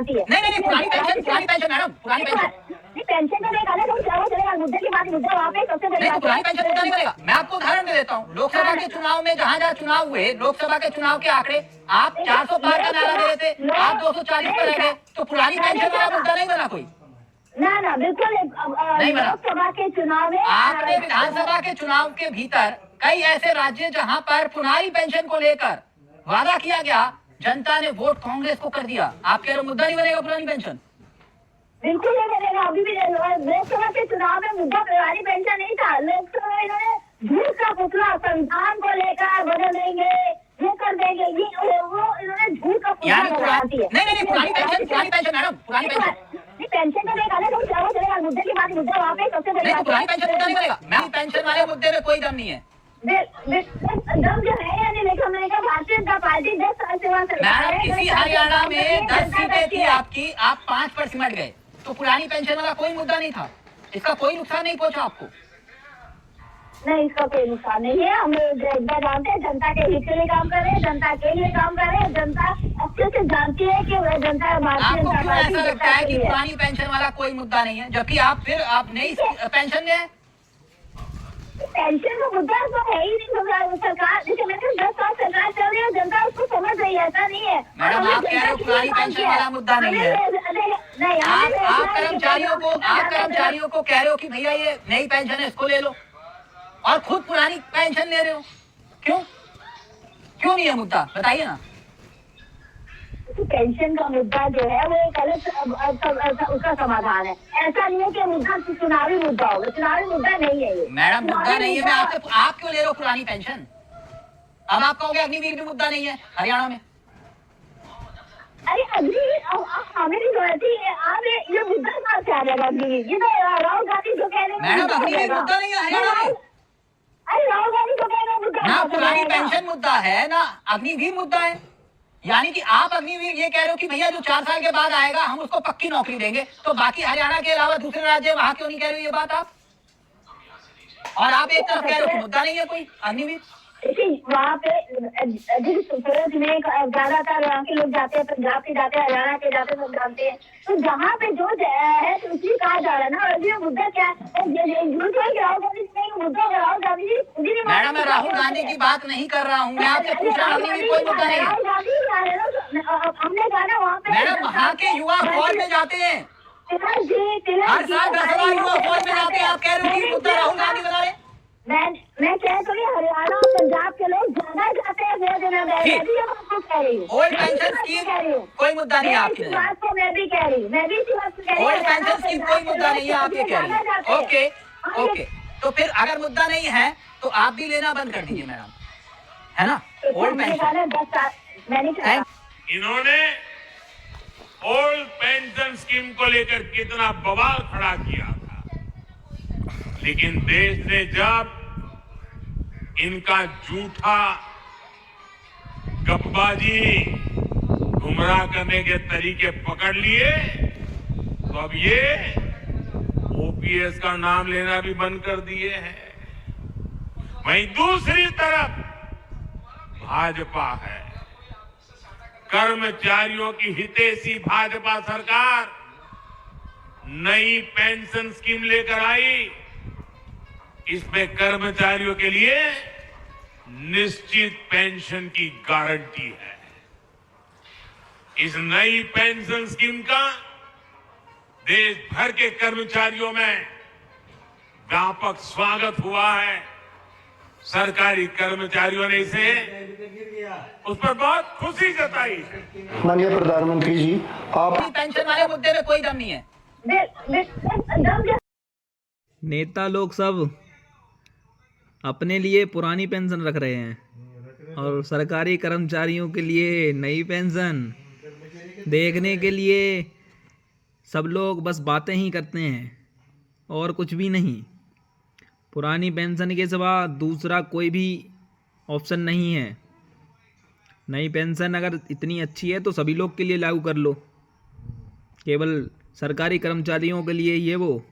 नहीं नहीं, पुरानी पेंशन मैडम, पुरानी पेंशन पेंशन का एक अलग चलेगा, मुद्दे की बात, मुद्दा वहाँ पे सबसे बड़ी नहीं, तो पुरानी पेंशन मुद्दा नहीं बनेगा। मैं आपको उदाहरण दे देता हूँ, लोकसभा के चुनाव में जहाँ चुनाव हुए, लोकसभा के चुनाव के आंकड़े आप 400 पार का नारा दे रहे थे, आप 240 पर रह गए, तो पुरानी पेंशन वाला मुद्दा नहीं बना कोई। ना बिल्कुल नहीं बना। लोकसभा के चुनाव में आपने विधानसभा के चुनाव के भीतर कई ऐसे राज्य जहां पर पुरानी पेंशन को लेकर वादा किया गया, जनता ने वोट कांग्रेस को कर दिया। आप कह रहे हो मुद्दा नहीं बनेगा पुरानी पेंशन? बिल्कुल नहीं बनेगा। अभी भी लोकसभा के चुनाव में मुद्दा पुरानी पेंशन नहीं था। लोकसभा में इन्होंने झूठ का पुतला संविधान को लेकर बदल देंगे, ये कर देंगे, ये वो इन्होंने झूठ का पुतला बना दिया। नहीं, पुरानी पेंशन मैडम, पुरानी पेंशन का एक अलग चलेगा, मुद्दे की बात, मुद्दा वहाँ पे सबसे बड़ी नहीं, पुरानी पेंशन मुद्दा नहीं बनेगा। मैम, पेंशन वाले मुद्दे में कोई दम नहीं है। दम जो है या नहीं, देखा मैंने कहा भारतीय जनता पार्टी 10 साल से वहाँ मैडम, किसी हरियाणा में 10 सीटें थी आपकी, आप 5 पर सिमट गए, तो पुरानी पेंशन वाला कोई मुद्दा नहीं था। इसका कोई नुकसान नहीं पहुंचा आपको? नहीं, इसका कोई नुकसान नहीं है। हम जानते हैं जनता के हित के लिए काम कर रहे हैं, जनता के लिए काम कर रहे हैं। जनता अच्छे से जानती है कि वह जनता आपको क्यों ऐसा लगता है कि पुरानी पेंशन वाला कोई मुद्दा नहीं है, जबकि आप नई पेंशन में पेंशन का मुद्दा तो है ही नहीं। सरकार जैसे मैंने 10 साल सरकार चल रही है, जनता उसको समझ रही है, ऐसा नहीं है। मैडम, आप कह रहे हो पुरानी पेंशन वाला मुद्दा नहीं है। आप कर्मचारियों को कह रहे हो कि भैया ये नई पेंशन है, इसको ले लो, और खुद पुरानी पेंशन ले रहे हो। क्यों नहीं है मुद्दा, बताइए ना। पेंशन का मुद्दा जो है वो एक अलग उसका समाधान है। ऐसा नहीं है कि मुद्दा चुनावी मुद्दा होगा, चुनावी मुद्दा नहीं है ये। मैडम, मुद्दा नहीं है। मैं आपसे आप क्यों ले रहे हो पुरानी पेंशन? अब आप कहोगे अग्निवीर भी मुद्दा नहीं है हरियाणा में। अरे अग्निवीर हमें भी गलती है। आप ये मुद्दा कहाँ से आ जाएगा अग्निवीर? ये तो राहुल गांधी जो कह रहे हैं मैडम, अग्निवीर मुद्दा नहीं है हरियाणा में। अरे राहुल गांधी जो कह रहे हैं मुद्दा ना पुरानी पेंशन मुद्दा है, ना अग्निवीर मुद्दा है। यानी कि आप अग्निवीर ये कह रहे हो कि भैया जो 4 साल के बाद आएगा हम उसको पक्की नौकरी देंगे, तो बाकी हरियाणा के अलावा दूसरे राज्य वहां क्यों नहीं कह रहे हो ये बात आप? और आप एक तरफ कह रहे हो कि मुद्दा नहीं है कोई अग्निवीर। वहाँ पे सूरज में ज्यादातर वहाँ के लोग जाते हैं, पंजाब के जाते हैं, हरियाणा के जाते हैं, सब जानते हैं। तो जहाँ पे जो है तो उसी कहा जा रहा है ना। अभी मुद्दा क्या है? राहुल गांधी मुद्दा, राहुल गांधी। मैडम, मैं राहुल गांधी की बात नहीं कर रहा हूँ, मैं आपसे पूछ रहा हूँ कोई मुद्दा नहीं है। राहुल गांधी हमने कहा ना वहाँ पे। मैडम, वहाँ के युवा फौज में जाते हैं, हर साल 10,000 युवा फौज में जाते हैं। आप कह रहे हो कि मुद्दा राहुल गांधी बना रहे? मैं कह तो रही हरियाणा और पंजाब के लोग ज्यादा जाते हैं। ओल्ड पेंशन स्कीम कोई मुद्दा नहीं है आपकी। बात को मैं भी कह रही हूँ, मैं भी इसी बात को कह रही हूँ। ओल्ड पेंशन स्कीम कोई मुद्दा नहीं है, आप ये कह रही हैं। ओके, तो फिर अगर मुद्दा नहीं है तो आप भी लेना बंद कर दीजिए मैडम, है ना? ओल्ड पेंशन इन्होंने ओल्ड पेंशन स्कीम को लेकर कितना बवाल खड़ा किया था, लेकिन देश ने जब इनका झूठा गपबाजी, गुमराह करने के तरीके पकड़ लिए, तो अब ये ओपीएस का नाम लेना भी बंद कर दिए हैं। वहीं दूसरी तरफ भाजपा है, कर्मचारियों की हितैषी भाजपा सरकार नई पेंशन स्कीम लेकर आई। इसमें कर्मचारियों के लिए निश्चित पेंशन की गारंटी है। इस नई पेंशन स्कीम का देश भर के कर्मचारियों में व्यापक स्वागत हुआ है। सरकारी कर्मचारियों ने इसे उस पर बहुत खुशी जताई। माननीय प्रधानमंत्री जी, आप पेंशन वाले मुद्दे में कोई दम नहीं है। नेता लोग सब अपने लिए पुरानी पेंशन रख रहे हैं और सरकारी कर्मचारियों के लिए नई पेंशन देखने के लिए सब लोग बस बातें ही करते हैं और कुछ भी नहीं। पुरानी पेंशन के सिवा दूसरा कोई भी ऑप्शन नहीं है। नई पेंशन अगर इतनी अच्छी है तो सभी लोग के लिए लागू कर लो, केवल सरकारी कर्मचारियों के लिए ये वो